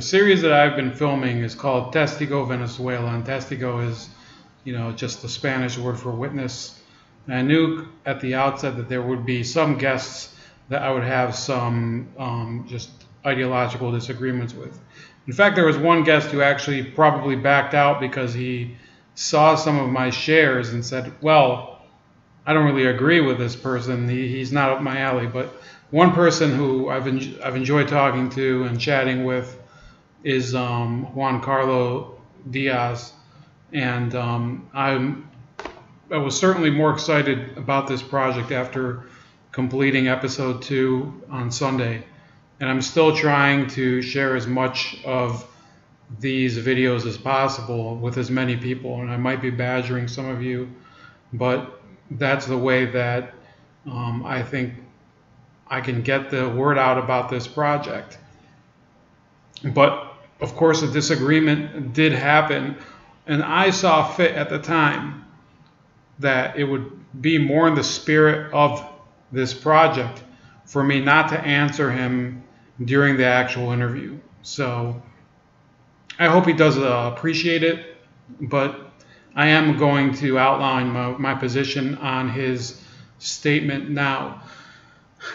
the series that I've been filming is called Testigo Venezuela, and testigo is, just the Spanish word for witness. And I knew at the outset that there would be some guests that I would have some just ideological disagreements with. In fact, there was one guest who actually probably backed out because he saw some of my shares and said, well, I don't really agree with this person. He's not up my alley. But one person who I've enjoyed talking to and chatting with is Juan Carlo Diaz. And I was certainly more excited about this project after completing episode 2 on Sunday. And I'm still trying to share as much of these videos as possible with as many people. And I might be badgering some of you, but that's the way that I think I can get the word out about this project. But of course, a disagreement did happen, and I saw fit at the time that it would be more in the spirit of this project for me not to answer him during the actual interview. So I hope he does appreciate it, but I am going to outline my position on his statement now.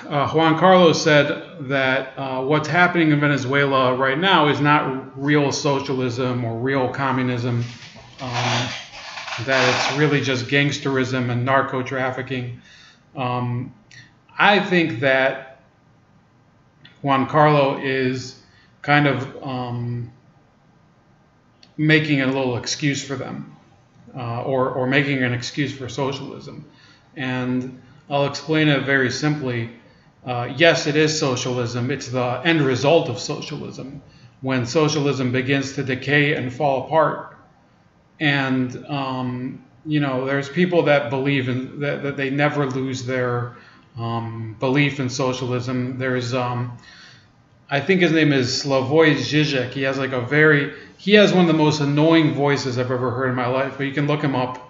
Juan Carlos said that what's happening in Venezuela right now is not real socialism or real communism, that it's really just gangsterism and narco trafficking. I think that Juan Carlo is kind of making a little excuse for them, or making an excuse for socialism. And I'll explain it very simply. Yes, it is socialism. It's the end result of socialism, when socialism begins to decay and fall apart. And, there's people that believe in that they never lose their belief in socialism. There's, I think his name is Slavoj Zizek. He has one of the most annoying voices I've ever heard in my life, but you can look him up.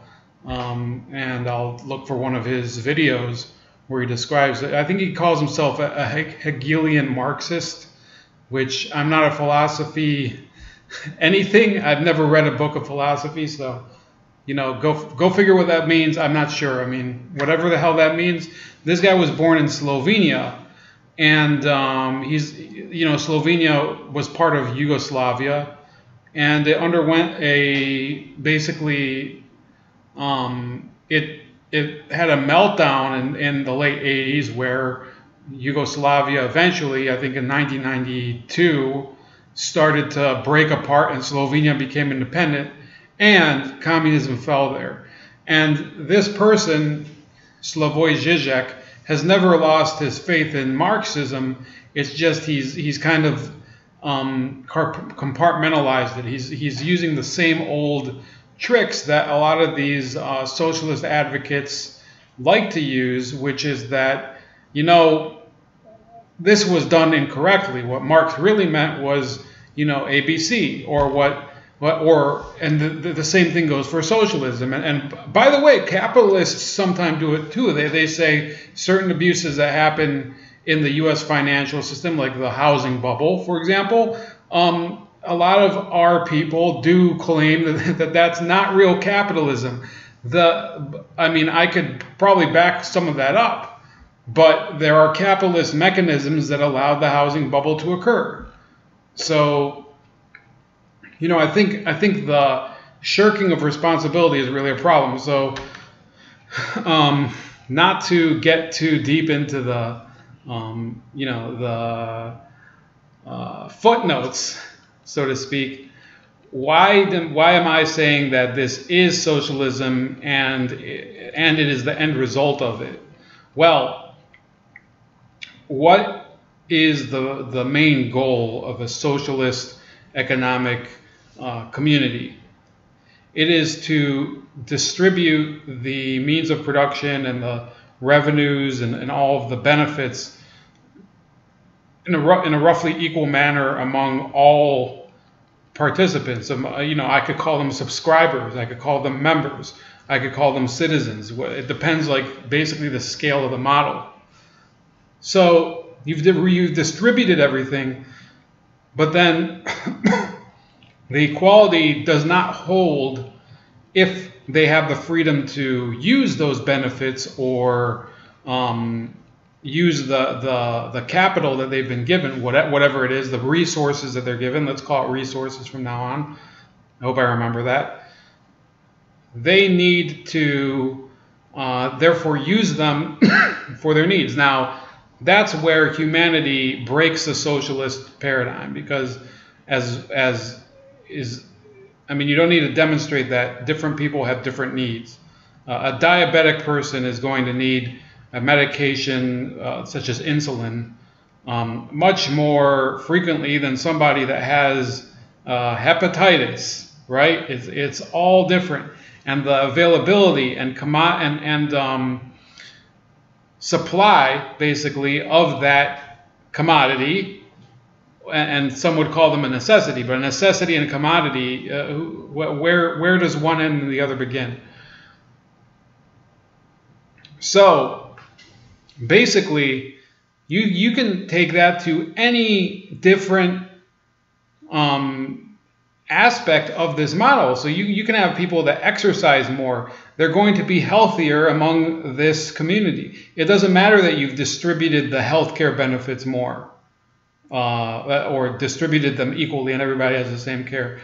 And I'll look for one of his videos where he describes it. I think he calls himself a Hegelian Marxist, which I'm not a philosophy anything. I've never read a book of philosophy, so go figure what that means. I'm not sure. I mean, whatever the hell that means. This guy was born in Slovenia, and Slovenia was part of Yugoslavia, and it underwent it had a meltdown in the late 80s, where Yugoslavia eventually, I think in 1992, started to break apart and Slovenia became independent and communism fell there. And this person, Slavoj Zizek, has never lost his faith in Marxism. It's just he's kind of compartmentalized it. He's using the same old tricks that a lot of these socialist advocates like to use, which is that, this was done incorrectly. What Marx really meant was, ABC, and the same thing goes for socialism. And by the way, capitalists sometimes do it too. They say certain abuses that happen in the U.S. financial system, like the housing bubble, for example, a lot of our people do claim that that's not real capitalism. I could probably back some of that up, but there are capitalist mechanisms that allowed the housing bubble to occur. So, I think the shirking of responsibility is really a problem. So, not to get too deep into the, footnotes, so to speak, why am I saying that this is socialism and it is the end result of it? Well, what is the main goal of a socialist economic community? It is to distribute the means of production and the revenues and all of the benefits in a roughly equal manner among all participants. I could call them subscribers, I could call them members, I could call them citizens. It depends, basically the scale of the model. So you've distributed everything, But then the equality does not hold if they have the freedom to use those benefits or use the capital that they've been given, whatever it is, the resources that they're given. Let's call it resources from now on. I hope I remember that. They need to therefore use them for their needs. Now, that's where humanity breaks the socialist paradigm, because you don't need to demonstrate that different people have different needs. A diabetic person is going to need a medication such as insulin much more frequently than somebody that has hepatitis, right? It's all different. And the availability and supply, basically, of that commodity, and some would call them a necessity, but a necessity and a commodity, where does one end and the other begin? So basically, you can take that to any different aspect of this model. So you can have people that exercise more. They're going to be healthier among this community. It doesn't matter that you've distributed the healthcare benefits more or distributed them equally and everybody has the same care.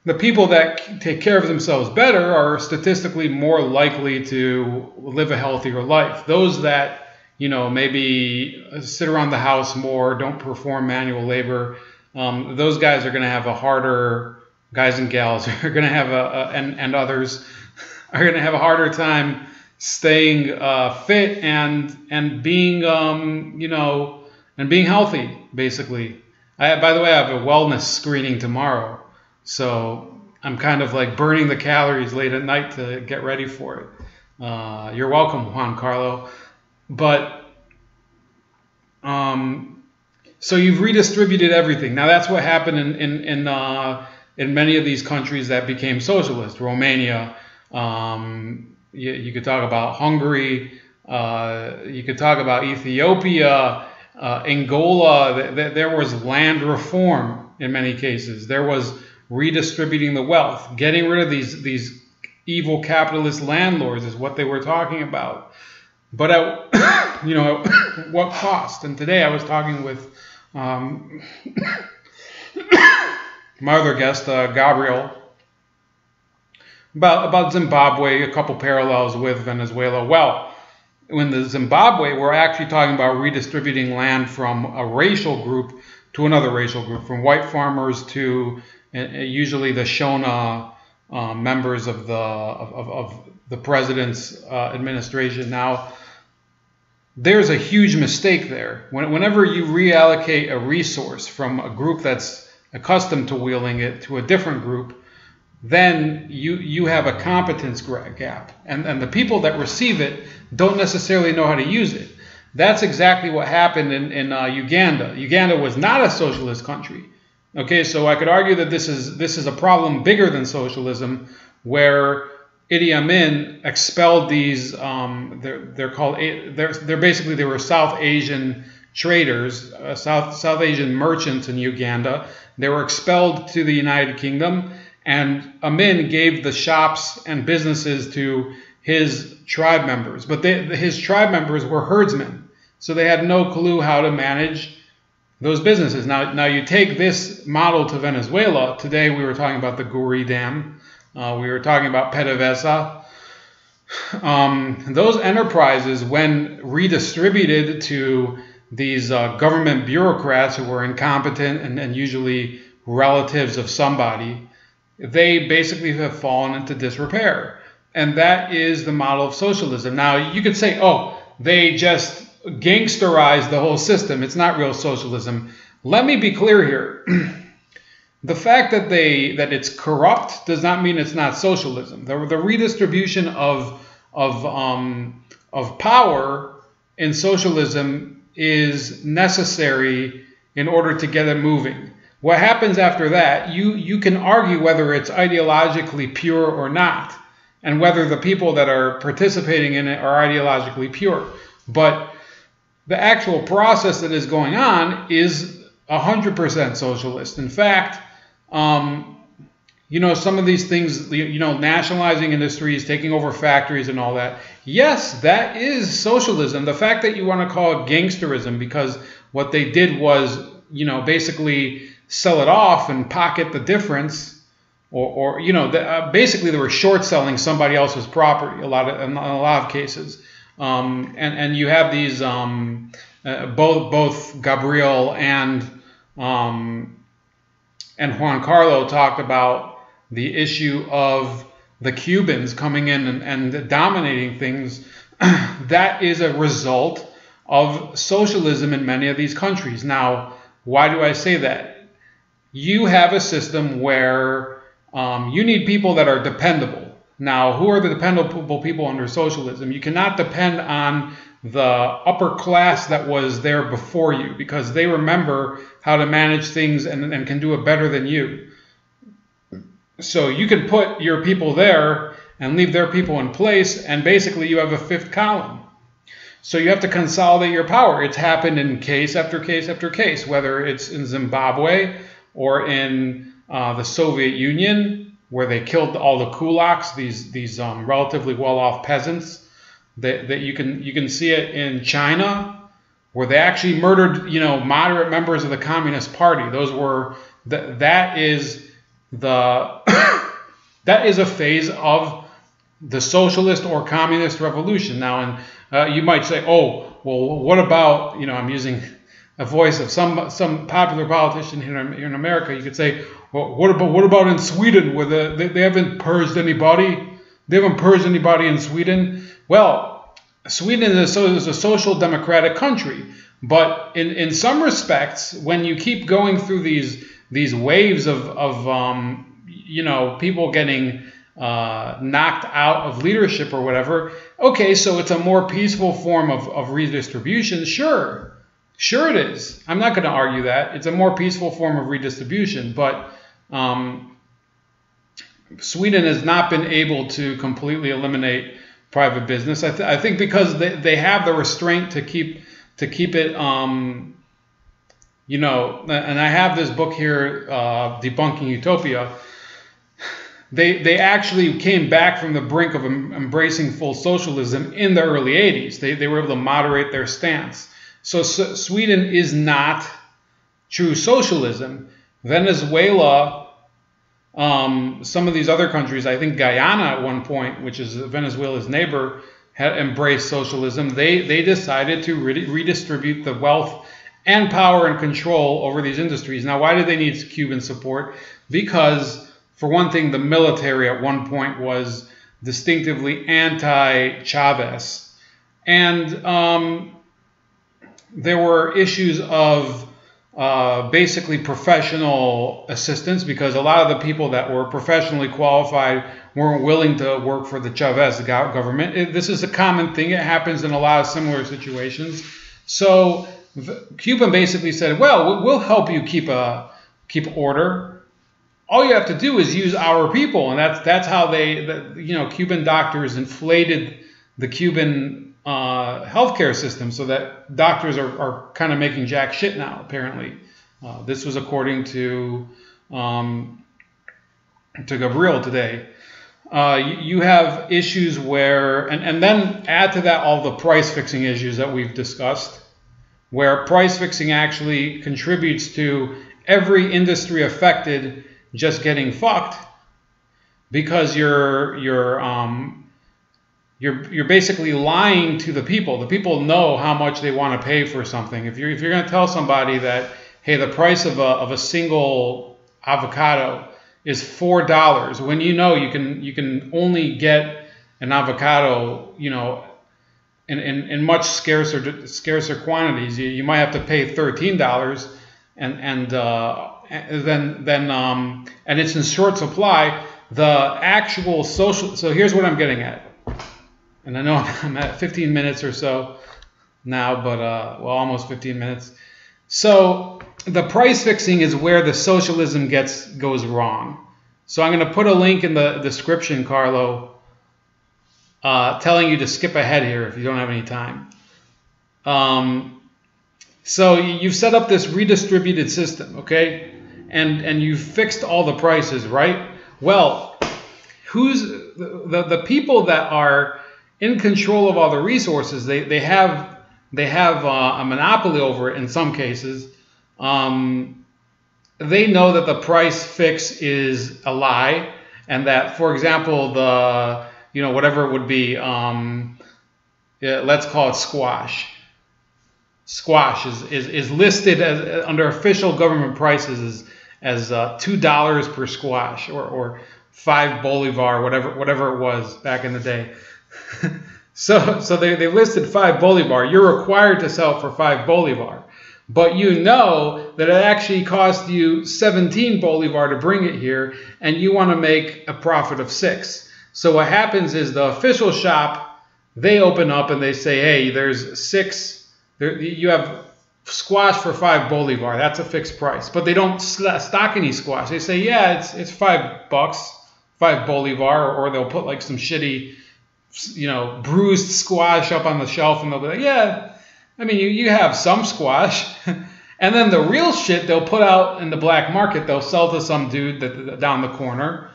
The people that take care of themselves better are statistically more likely to live a healthier life. Those that, maybe sit around the house more, don't perform manual labor, those guys are going to have a harder, guys and gals are going to have and others are going to have a harder time staying fit and being and being healthy, basically. By the way, I have a wellness screening tomorrow, so I'm kind of like burning the calories late at night to get ready for it. You're welcome, Juan Carlo. But so you've redistributed everything. Now that's what happened in many of these countries that became socialist. Romania. You could talk about Hungary. You could talk about Ethiopia, Angola. There was land reform in many cases. There was redistributing the wealth, getting rid of these evil capitalist landlords is what they were talking about. But at what cost? And today I was talking with my other guest, Gabriel, about Zimbabwe, a couple parallels with Venezuela. Well, in the Zimbabwe, we're actually talking about redistributing land from a racial group to another racial group, from white farmers to usually the Shona members of the president's administration. Now, there's a huge mistake there. Whenever you reallocate a resource from a group that's accustomed to wielding it to a different group, then you have a competence gap. And the people that receive it don't necessarily know how to use it. That's exactly what happened in Uganda. Uganda was not a socialist country. Okay, so I could argue that this is a problem bigger than socialism, where Idi Amin expelled these. They're basically they were South Asian traders, South Asian merchants in Uganda. They were expelled to the United Kingdom, and Amin gave the shops and businesses to his tribe members. But his tribe members were herdsmen, so they had no clue how to manage those businesses. Now you take this model to Venezuela. Today we were talking about the Guri Dam. We were talking about PDVSA. Those enterprises, when redistributed to these government bureaucrats who were incompetent and usually relatives of somebody, they basically have fallen into disrepair. And that is the model of socialism. Now, you could say, oh, they just gangsterized the whole system. It's not real socialism. Let me be clear here. The fact that it's corrupt does not mean it's not socialism. The redistribution of power in socialism is necessary in order to get it moving. What happens after that, you can argue whether it's ideologically pure or not, and whether the people that are participating in it are ideologically pure. But the actual process that is going on is 100% socialist. In fact, some of these things, nationalizing industries, taking over factories and all that. Yes, that is socialism. The fact that you want to call it gangsterism because what they did was, basically sell it off and pocket the difference, or basically they were short selling somebody else's property in a lot of cases. And you have these both Gabriel and Juan Carlo talked about the issue of the Cubans coming in and dominating things. That is a result of socialism in many of these countries. Now, why do I say that? You have a system where you need people that are dependable. Now, who are the dependable people under socialism? You cannot depend on the upper class that was there before you because they remember how to manage things and can do it better than you. So you can put your people there and leave their people in place, and basically you have a fifth column. So you have to consolidate your power. It's happened in case after case after case, whether it's in Zimbabwe or in the Soviet Union, where they killed all the kulaks, these relatively well-off peasants. That you can see it in China, where they actually murdered moderate members of the Communist Party. That is a phase of the socialist or communist revolution. Now, and you might say, oh, well, what about, I'm using a voice of some popular politician here in America. You could say, well, what about in Sweden, where they haven't purged anybody? They haven't purged anybody in Sweden. Well, Sweden is a social democratic country, but in some respects, when you keep going through these waves of people getting knocked out of leadership or whatever, okay, so it's a more peaceful form of redistribution. Sure it is. I'm not going to argue that. It's a more peaceful form of redistribution, but Sweden has not been able to completely eliminate private business. I think because they have the restraint to keep it, and I have this book here, Debunking Utopia. They actually came back from the brink of embracing full socialism in the early 80s. They were able to moderate their stance. So Sweden is not true socialism. Venezuela, some of these other countries, I think Guyana at one point, which is Venezuela's neighbor, had embraced socialism. They decided to redistribute the wealth and power and control over these industries. Now, why did they need Cuban support? Because, for one thing, the military at one point was distinctively anti-Chavez. And there were issues of basically professional assistance, because a lot of the people that were professionally qualified weren't willing to work for the Chavez government. This is a common thing. It happens in a lot of similar situations. So Cuba basically said, well, we'll help you keep order. All you have to do is use our people. And that's how Cuban doctors inflated the Cuban healthcare system, so that doctors are kind of making jack shit now, apparently. This was according to Gabriel today. You have issues where, and then add to that all the price fixing issues that we've discussed, where price fixing actually contributes to every industry affected just getting fucked, because you're basically lying to the people. The people know how much they want to pay for something. If you're going to tell somebody that, hey, the price of a single avocado is $4, when you can only get an avocado, in much scarcer quantities, you might have to pay $13, and it's in short supply. The actual social. So here's what I'm getting at. And I know I'm at 15 minutes or so now, but almost 15 minutes. So the price fixing is where the socialism goes wrong. So I'm going to put a link in the description, Carlo, telling you to skip ahead here if you don't have any time. So you've set up this redistributed system, okay? And you've fixed all the prices, right? Well, who's the people that are in control of all the resources? They have a monopoly over it in some cases. They know that the price fix is a lie, and that, for example, whatever it would be, let's call it squash. Squash is listed as under official government prices as $2 per squash, or 5 bolivar, whatever it was back in the day. so they listed 5 bolivar. You're required to sell for 5 bolivar, but you know that it actually cost you 17 bolivar to bring it here, and you want to make a profit of 6. So what happens is the official shop, they open up and they say, hey, there's 6. You have squash for 5 bolivar. That's a fixed price. But they don't stock any squash. They say, yeah, it's $5, 5 bolivar, or they'll put like some shitty, bruised squash up on the shelf, and they'll be like, yeah, I mean, you have some squash. And then the real shit they'll put out in the black market. They'll sell to some dude down the corner,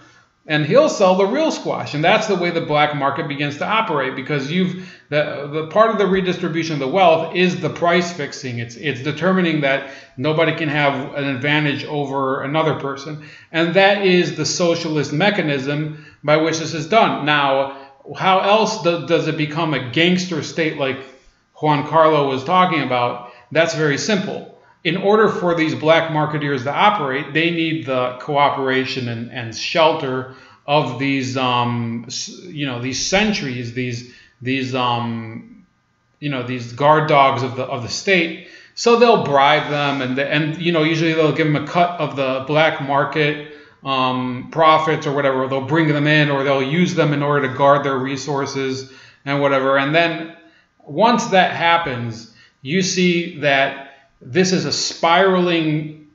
and he'll sell the real squash. And that's the way the black market begins to operate, because the part of the redistribution of the wealth is the price fixing. It's determining that nobody can have an advantage over another person. And that is the socialist mechanism by which this is done. Now, how else does it become a gangster state like Juan Carlo was talking about? That's very simple. In order for these black marketeers to operate, they need the cooperation and shelter of these, these sentries, these guard dogs of the state. So they'll bribe them, and usually they'll give them a cut of the black market profits or whatever. They'll bring them in, or they'll use them in order to guard their resources and whatever. And then once that happens, you see that this is a spiraling,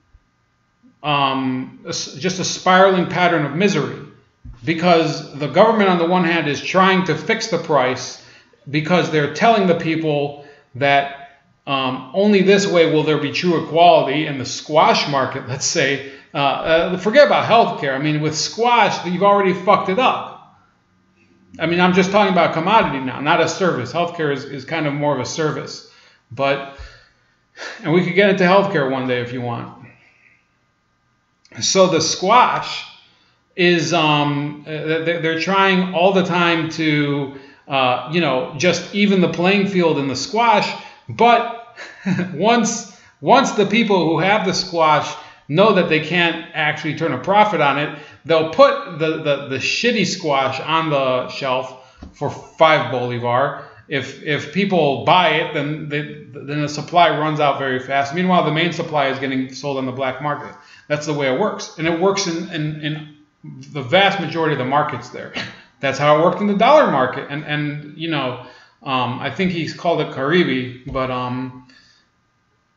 just a spiraling pattern of misery, because the government on the one hand is trying to fix the price, because they're telling the people that only this way will there be true equality in the squash market, let's say. Forget about healthcare. I mean, with squash, you've already fucked it up. I mean, I'm just talking about commodity now, not a service. Healthcare is kind of more of a service. And we could get into healthcare one day if you want. So the squash is, they're trying all the time to, just even the playing field in the squash. But once the people who have the squash know that they can't actually turn a profit on it, they'll put the shitty squash on the shelf for 5 bolivar. If people buy it, then the supply runs out very fast. Meanwhile, the main supply is getting sold on the black market. That's the way it works. And it works in the vast majority of the markets there. That's how it worked in the dollar market. I think he's called it Caribe, but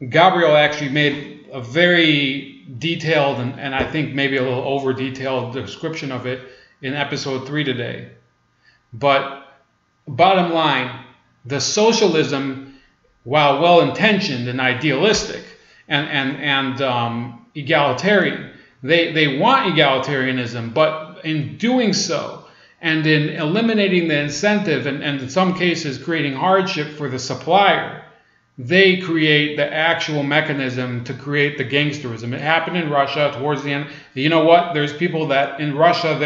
Gabriel actually made a very detailed and I think maybe a little over-detailed description of it in episode 3 today. But bottom line, the socialism, while well-intentioned and idealistic and egalitarian, they want egalitarianism, but in doing so and in eliminating the incentive and in some cases creating hardship for the supplier, they create the actual mechanism to create the gangsterism. It happened in Russia towards the end. You know what? There's people that in Russia,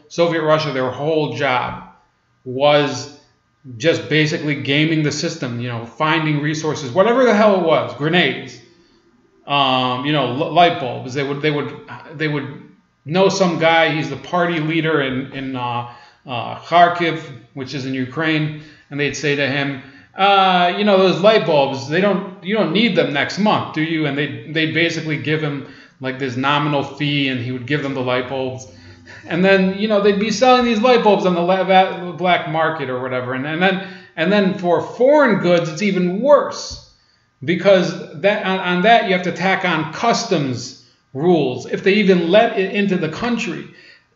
Soviet Russia, their whole job was just basically gaming the system, finding resources, whatever the hell it was, grenades, light bulbs. They would know some guy, he's the party leader in Kharkiv, which is in Ukraine, and they'd say to him, those light bulbs, you don't need them next month, do you? And they'd basically give him like this nominal fee, and he would give them the light bulbs. And then, they'd be selling these light bulbs on the black market or whatever. And then for foreign goods, it's even worse, because on that you have to tack on customs rules if they even let it into the country.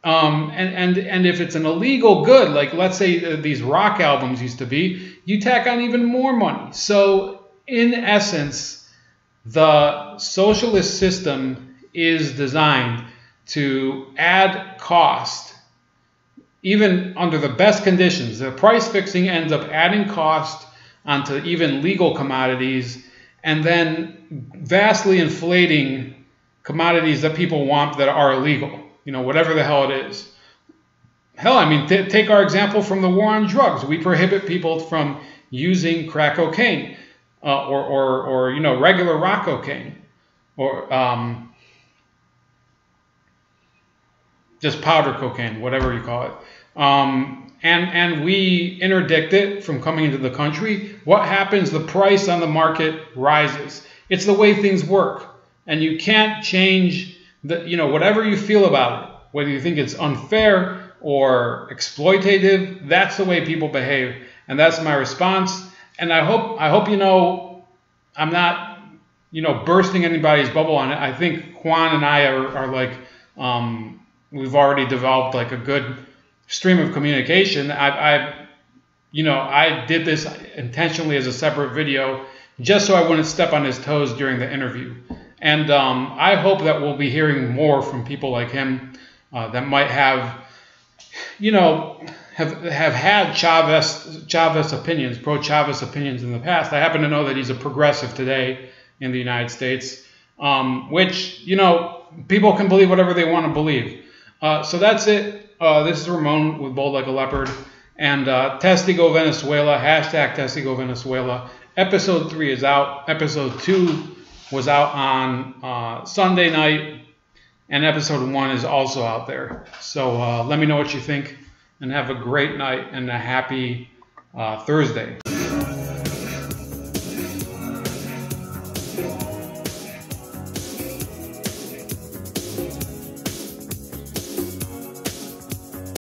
And if it's an illegal good, like let's say these rock albums used to be, you tack on even more money. So in essence, the socialist system is designed to add cost. Even under the best conditions, the price fixing ends up adding cost onto even legal commodities, and then vastly inflating commodities that people want that are illegal, whatever the hell it is. Hell, I mean, take our example from the war on drugs. We prohibit people from using crack cocaine or regular rock cocaine, or just powder cocaine, whatever you call it. And we interdict it from coming into the country. What happens? The price on the market rises. It's the way things work. And you can't change whatever you feel about it, whether you think it's unfair or exploitative, that's the way people behave. And that's my response. And I hope I'm not, bursting anybody's bubble on it. I think Juan and I are like, we've already developed like a good stream of communication. I did this intentionally as a separate video just so I wouldn't step on his toes during the interview. And I hope that we'll be hearing more from people like him that might have had Chavez opinions, pro-Chavez opinions in the past. I happen to know that he's a progressive today in the United States, which, people can believe whatever they want to believe. So that's it. This is Ramon with Bold Like a Leopard. And Testigo Venezuela, hashtag Testigo Venezuela. Episode 3 is out. Episode 2 was out on Sunday night. And episode 1 is also out there. So let me know what you think. And have a great night and a happy Thursday.